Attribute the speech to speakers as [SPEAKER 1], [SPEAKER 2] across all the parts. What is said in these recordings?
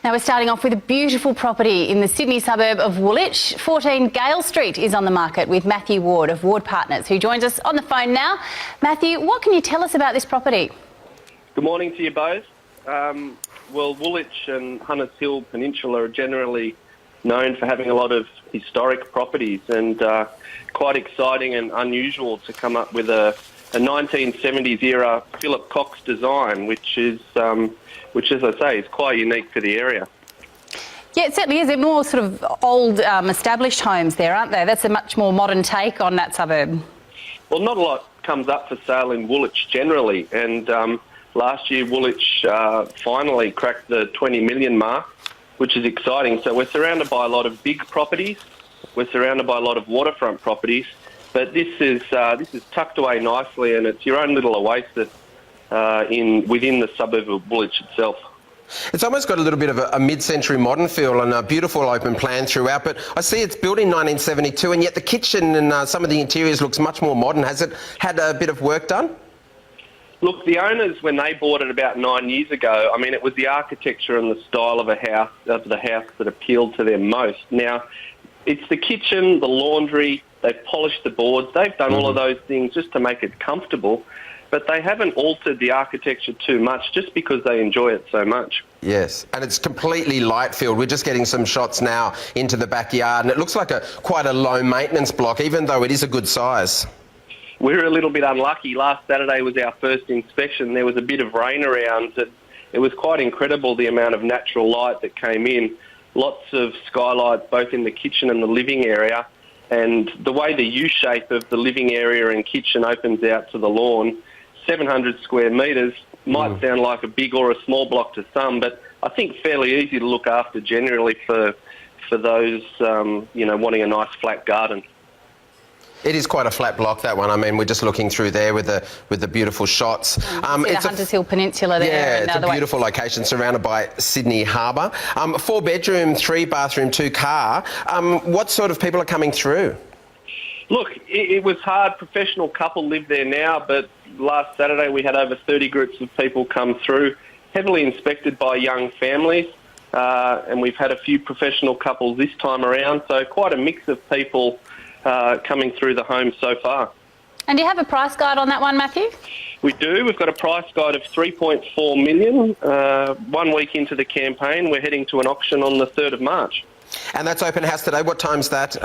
[SPEAKER 1] Now we're starting off with a beautiful property in the Sydney suburb of Woolwich. 14 Gale Street is on the market with Matthew Ward of Ward Partners, who joins us on the phone now. Matthew, what can you tell us about this property?
[SPEAKER 2] Good morning to you both. Well, Woolwich and Hunters Hill Peninsula are generally known for having a lot of historic properties, and quite exciting and unusual to come up with a 1970s era Philip Cox design, which, as I say, is quite unique for the area.
[SPEAKER 1] Yeah, it certainly is. They're more sort of old established homes there, aren't they? That's a much more modern take on that suburb.
[SPEAKER 2] Well, not a lot comes up for sale in Woolwich generally, and last year Woolwich finally cracked the 20 million mark, which is exciting. So we're surrounded by a lot of big properties. We're surrounded by a lot of waterfront properties, but this is tucked away nicely, and it's your own little oasis within the suburb of Woolwich itself.
[SPEAKER 3] It's almost got a little bit of a mid-century modern feel and a beautiful open plan throughout, but I see it's built in 1972, and yet the kitchen and some of the interiors looks much more modern. Has it had a bit of work done?
[SPEAKER 2] Look, the owners, when they bought it about 9 years ago, I mean, it was the architecture and the style of the house that appealed to them most. Now, it's the kitchen, the laundry, they've polished the boards, they've done all of those things just to make it comfortable, but they haven't altered the architecture too much just because they enjoy it so much.
[SPEAKER 3] Yes, and it's completely light-filled. We're just getting some shots now into the backyard, and it looks like quite a low-maintenance block, even though it is a good size.
[SPEAKER 2] We're a little bit unlucky. Last Saturday was our first inspection. There was a bit of rain around. It was quite incredible, the amount of natural light that came in. Lots of skylights both in the kitchen and the living area. And the way the U-shape of the living area and kitchen opens out to the lawn, 700 square metres, might sound like a big or a small block to some, but I think fairly easy to look after generally for those, wanting a nice flat garden.
[SPEAKER 3] It is quite a flat block, that one. I mean, we're just looking through there with the beautiful shots.
[SPEAKER 1] It's the Hunters Hill Peninsula there.
[SPEAKER 3] Yeah, it's a beautiful location surrounded by Sydney Harbour. 4-bedroom, 3-bathroom, 2-car. What sort of people are coming through?
[SPEAKER 2] Look, it was hard. Professional couple live there now, but last Saturday we had over 30 groups of people come through, heavily inspected by young families, and we've had a few professional couples this time around, so quite a mix of people coming through the home so far.
[SPEAKER 1] And do you have a price guide on that one, Matthew?
[SPEAKER 2] We do. We've got a price guide of $3.4 million. 1 week into the campaign, we're heading to an auction on the 3rd of March.
[SPEAKER 3] And that's open house today. What time's that?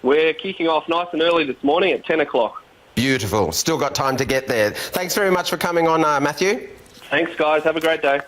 [SPEAKER 2] We're kicking off nice and early this morning at 10 o'clock.
[SPEAKER 3] Beautiful. Still got time to get there. Thanks very much for coming on, Matthew.
[SPEAKER 2] Thanks, guys. Have a great day.